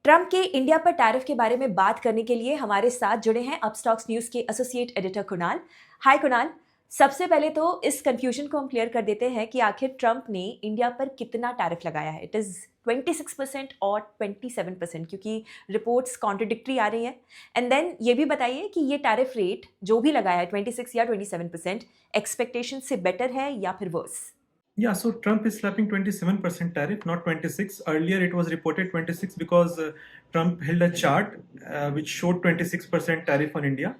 Trump के India पर tariff के बारे में बात करने के लिए हमारे साथ जुड़े हैं अपस्टॉक्स न्यूज के एसोसिएट एडिटर कुणाल। हाय कुणाल, सबसे पहले तो इस कंफ्यूजन को हम क्लियर कर देते हैं कि आखिर ट्रंप ने इंडिया पर कितना टैरिफ लगाया है। इट इज़ 26% और 27%, क्योंकि रिपोर्ट्स कॉन्ट्रडिक्टरी आ रही हैं। एंड देन ये भी बताइए कि ये टैरिफ रेट जो भी लगाया है 26 या 27% एक्सपेक्टेशन से बेटर है या फिर verse. Yeah, so Trump is slapping 27% tariff, not 26. Earlier it was reported 26 because Trump held a chart which showed 26% tariff on India.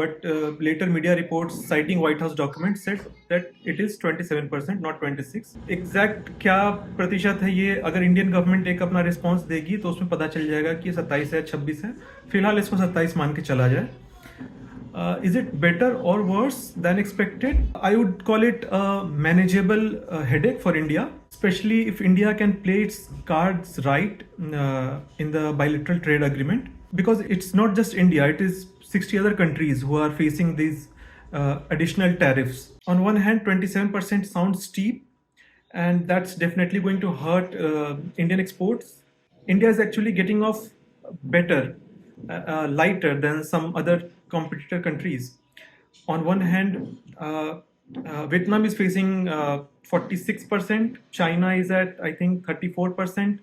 But later media reports citing White House documents said that it is 27%, not 26. Exact क्या प्रतिशत है ये अगर Indian government एक अपना response देगी तो उसमें पता चल जाएगा कि 27 है 26 है। फिलहाल इसको 27 मान के चला जाए। Is it better or worse than expected? I would call it a manageable headache for India, especially if India can play its cards right in the bilateral trade agreement. Because it's not just India, it is 60 other countries who are facing these additional tariffs. On one hand, 27% sounds steep, and that's definitely going to hurt Indian exports. India is actually getting off better, lighter than some other competitor countries. On one hand, Vietnam is facing 46%, China is at I think 34%,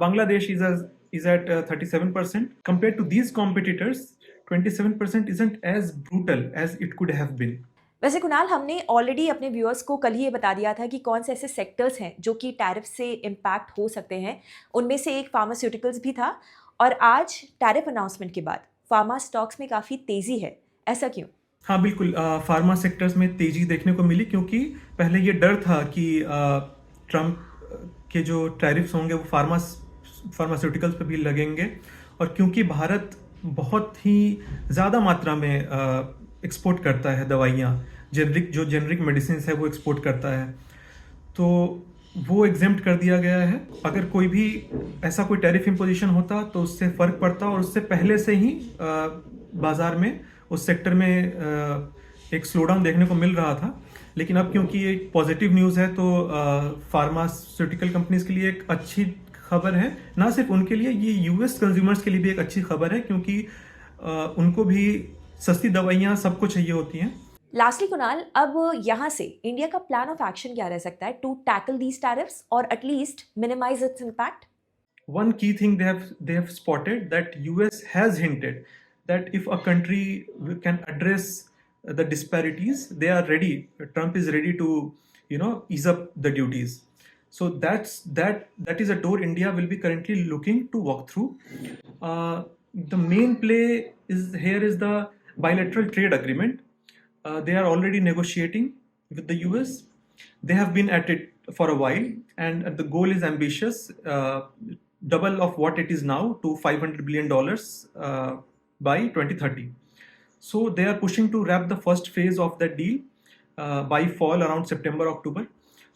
Bangladesh is at 37%. Compared to these competitors, 27% isn't as brutal as it could have been. वैसे कुणाल, हमने already अपने viewers को कल ही ये बता दिया था कि कौन से ऐसे सेक्टर्स हैं जो कि टैरिफ से इम्पैक्ट हो सकते हैं। उनमें से एक फार्मास्यूटिकल्स भी था। और आज टैरिफ अनाउंसमेंट के बाद फार्मा स्टॉक्स में काफ़ी तेज़ी है, ऐसा क्यों? हाँ बिल्कुल, फार्मा सेक्टर्स में तेज़ी देखने को मिली क्योंकि पहले ये डर था कि ट्रम्प के जो टैरिफ्स होंगे वो फार्मास्यूटिकल्स पे भी लगेंगे। और क्योंकि भारत बहुत ही ज़्यादा मात्रा में एक्सपोर्ट करता है दवाइयाँ, जेनरिक मेडिसिन है वो एक्सपोर्ट करता है, तो वो एग्जेम्प्ट कर दिया गया है। अगर कोई भी ऐसा कोई टैरिफ इम्पोजिशन होता तो उससे फ़र्क पड़ता और उससे पहले से ही बाज़ार में उस सेक्टर में एक स्लोडाउन देखने को मिल रहा था। लेकिन अब क्योंकि एक पॉजिटिव न्यूज़ है तो फार्मास्यूटिकल कंपनीज के लिए एक अच्छी खबर है। ना सिर्फ उनके लिए, ये यूएस कंज्यूमर्स के लिए भी एक अच्छी खबर है क्योंकि उनको भी सस्ती दवाइयाँ सबको चाहिए होती हैं। लास्टली कुणाल, अब यहाँ से इंडिया का प्लान ऑफ एक्शन क्या रह सकता है टू टैकल दीज टैरिफ्स और at least minimize its impact? One key thing they have spotted that US has hinted that if a country can address the disparities, they are ready. Trump is ready to ease up the duties. So that is a door India will be currently looking to walk through. The main play is the bilateral trade agreement. They are already negotiating with the US. They have been at it for a while, and the goal is ambitious, double of what it is now to $500 billion by 2030. So they are pushing to wrap the first phase of that deal by fall, around September, October.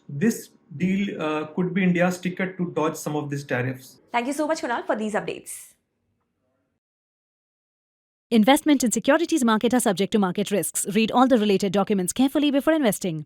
This deal could be India's ticket to dodge some of these tariffs. Thank you so much, Kunal, for these updates. Investment in securities market are subject to market risks. Read all the related documents carefully before investing.